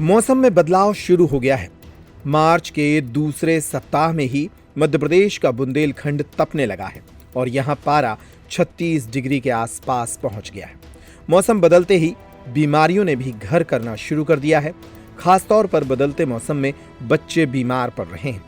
मौसम में बदलाव शुरू हो गया है। मार्च के दूसरे सप्ताह में ही मध्य प्रदेश का बुंदेलखंड तपने लगा है और यहाँ पारा 36 डिग्री के आसपास पहुंच गया है। मौसम बदलते ही बीमारियों ने भी घर करना शुरू कर दिया है। खासतौर पर बदलते मौसम में बच्चे बीमार पड़ रहे हैं।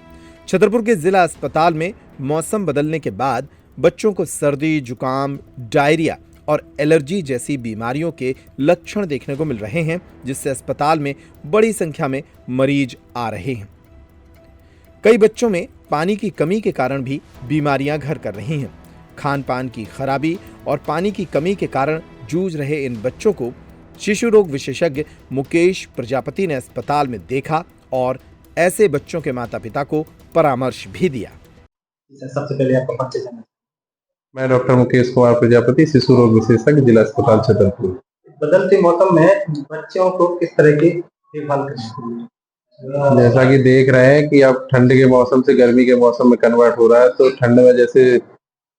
छतरपुर के जिला अस्पताल में मौसम बदलने के बाद बच्चों को सर्दी, जुकाम, डायरिया और एलर्जी जैसी बीमारियों के लक्षण देखने को मिल रहे हैं, जिससे अस्पताल में बड़ी संख्या में मरीज आ रहे हैं। कई बच्चों में पानी की कमी के कारण भी बीमारियां घर कर रही हैं। खान पान की खराबी और पानी की कमी के कारण जूझ रहे इन बच्चों को शिशु रोग विशेषज्ञ मुकेश प्रजापति ने अस्पताल में देखा और ऐसे बच्चों के माता पिता को परामर्श भी दिया। सबसे पहले आपका परिचय जानना। मैं डॉक्टर मुकेश कुमार प्रजापति, शिशु रोग विशेषज्ञ, जिला अस्पताल छतरपुर। बदलते मौसम में बच्चों को किस तरह की देखभाल करनी चाहिए? जैसा कि देख रहे हैं कि अब ठंड के मौसम से गर्मी के मौसम में कन्वर्ट हो रहा है, तो ठंड में जैसे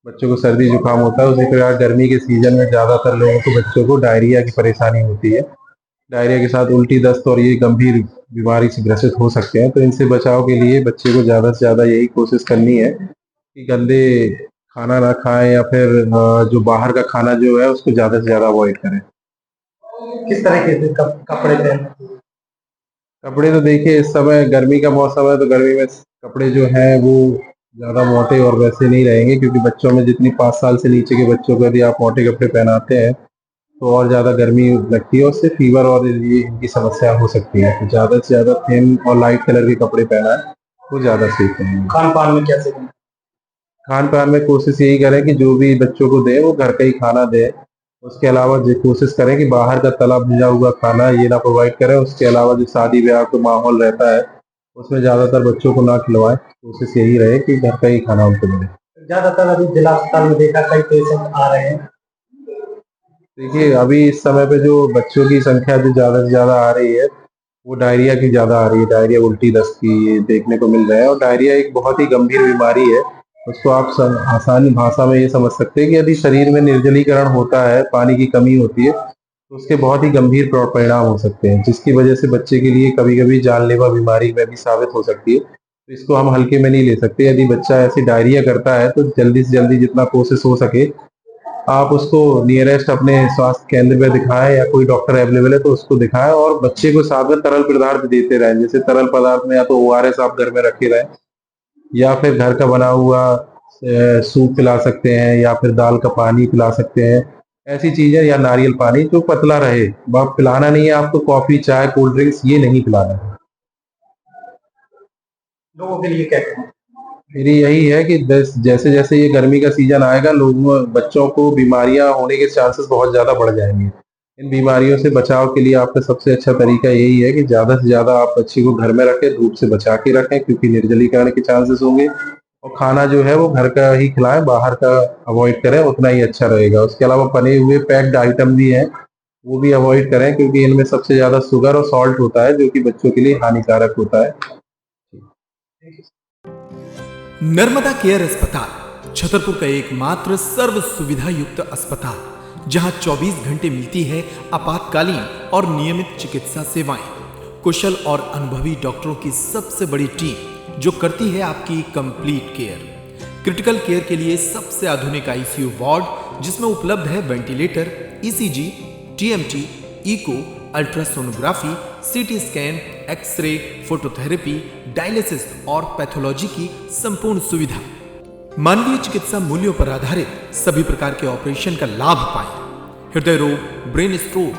बच्चों को सर्दी जुकाम होता है, उसी प्रकार गर्मी के सीजन में ज्यादातर लोगों को बच्चों को डायरिया की परेशानी होती है। डायरिया के साथ उल्टी, दस्त और ये गंभीर बीमारी से ग्रसित हो सकते हैं। तो इनसे बचाव के लिए बच्चे को ज्यादा से ज्यादा यही कोशिश करनी है कि गंदे खाना ना खाएं या फिर जो बाहर का खाना जो है उसको ज्यादा से ज्यादा अवॉइड करें। किस तरह के कपड़े पहनने? कपड़े तो देखिए, इस समय गर्मी का मौसम है तो गर्मी में कपड़े जो हैं वो ज्यादा मोटे और वैसे नहीं रहेंगे, क्योंकि बच्चों में जितनी 5 साल से नीचे के बच्चों को यदि आप मोटे कपड़े पहनाते हैं तो और ज्यादा गर्मी लगती है, उससे फीवर और ये इनकी समस्या हो सकती है। तो ज्यादा से ज्यादा थिन और लाइट कलर के कपड़े पहना है वो ज्यादा सेफ है। खान पान में कैसे करें? खान पान में कोशिश यही करें कि जो भी बच्चों को दे वो घर का ही खाना दे। उसके अलावा कोशिश करें कि बाहर का तला भुना हुआ खाना ये ना प्रोवाइड करें। उसके अलावा जो शादी ब्याह का माहौल रहता है उसमें ज्यादातर बच्चों को ना खिलवाएं। कोशिश यही रहे कि घर का ही खाना उनको मिले। ज्यादातर अभी जिला अस्पताल में देखा कई पेशेंट आ रहे हैं। देखिए, अभी इस समय पे जो बच्चों की संख्या जो ज्यादा से ज्यादा आ रही है वो डायरिया की ज्यादा आ रही है। डायरिया, उल्टी, दस्त की देखने को मिल रहा है। और डायरिया एक बहुत ही गंभीर बीमारी है। उसको आप आसानी भाषा में ये समझ सकते हैं कि यदि शरीर में निर्जलीकरण होता है, पानी की कमी होती है, तो उसके बहुत ही गंभीर परिणाम हो सकते हैं, जिसकी वजह से बच्चे के लिए कभी कभी जानलेवा बीमारी में भी साबित हो सकती है। तो इसको हम हल्के में नहीं ले सकते। यदि बच्चा ऐसी डायरिया करता है तो जल्दी से जल्दी जितना कोशिश हो सके आप उसको नियरेस्ट अपने स्वास्थ्य केंद्र में दिखाएं, या कोई डॉक्टर अवेलेबल है तो उसको दिखाएं। और बच्चे को साथ में तरल पदार्थ देते रहें। जैसे तरल पदार्थ में या तो ORS आप घर में रखे रहें, या फिर घर का बना हुआ सूप पिला सकते हैं, या फिर दाल का पानी पिला सकते हैं। ऐसी चीजें, या नारियल पानी जो पतला रहे। आप पिलाना नहीं है आपको कॉफी, चाय, कोल्ड ड्रिंक्स ये नहीं पिलाना है। लोगों के लिए क्या करें? मेरी यही है कि जैसे जैसे ये गर्मी का सीजन आएगा, बच्चों को बीमारियां होने के चांसेस बहुत ज्यादा बढ़ जाएंगे। इन बीमारियों से बचाव के लिए आपका सबसे अच्छा तरीका यही है कि ज्यादा से ज्यादा आप बच्चे को घर में रखें, धूप से बचा के रखें, क्योंकि निर्जलीकरण के चांसेस होंगे। और खाना जो है वो घर का ही खिलाएं, बाहर का अवॉइड करें, उतना ही अच्छा रहेगा। उसके अलावा बने हुए पैक्ड आइटम भी हैं, वो भी अवॉइड करें, क्योंकि इनमें सबसे ज्यादा शुगर और सॉल्ट होता है, जो कि बच्चों के लिए हानिकारक होता है। नर्मदा केयर अस्पताल छतरपुर का एकमात्र सर्व सुविधा युक्त अस्पताल, जहां 24 घंटे मिलती है आपातकालीन और नियमित चिकित्सा सेवाएं। कुशल और अनुभवी डॉक्टरों की सबसे बड़ी टीम जो करती है आपकी कंप्लीट केयर। क्रिटिकल केयर के लिए सबसे आधुनिक ICU वार्ड, जिसमें उपलब्ध है ventilator, ECG, TMT, echo, ultrasonography, CT scan, x ray, phototherapy, dialysis और पैथोलॉजी की संपूर्ण सुविधा। मानवीय चिकित्सा मूल्यों पर आधारित सभी प्रकार के ऑपरेशन का लाभ पाएं। हृदय रोग, ब्रेन स्ट्रोक,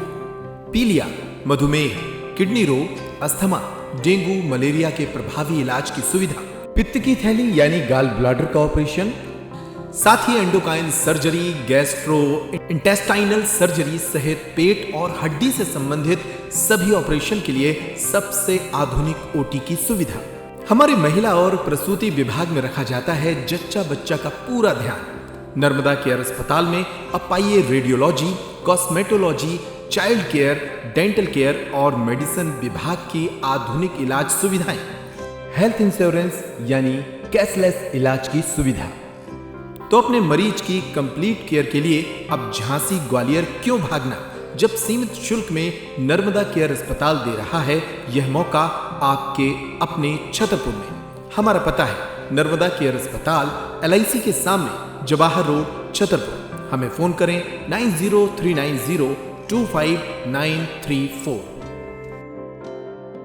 पीलिया, मधुमेह, किडनी रोग, अस्थमा, डेंगू, मलेरिया के प्रभावी इलाज की सुविधा, पित्त की थैली यानी गाल ब्लैडर का ऑपरेशन, साथ ही endocrine surgery, gastrointestinal surgery सहित पेट और हड्डी से संबंधित सभी ऑपरेशन के लिए सबसे आधुनिक OT की सुविधा। हमारे महिला और प्रसूति विभाग में रखा जाता है जच्चा बच्चा का पूरा ध्यान। नर्मदा केयर अस्पताल में अब पाइए radiology, cosmetology, child care, dental care और मेडिसिन विभाग की आधुनिक इलाज सुविधाएं, हेल्थ इंश्योरेंस यानी कैशलेस इलाज की सुविधा। तो अपने मरीज की कंप्लीट केयर के लिए अब झांसी ग्वालियर क्यों भागना? जब सीमित शुल्क में नर्मदा केयर अस्पताल दे रहा है यह मौका आपके अपने छतरपुर में। हमारा पता है नर्मदा केयर अस्पताल LIC के सामने, जवाहर रोड, छतरपुर। हमें फोन करें 9039025934।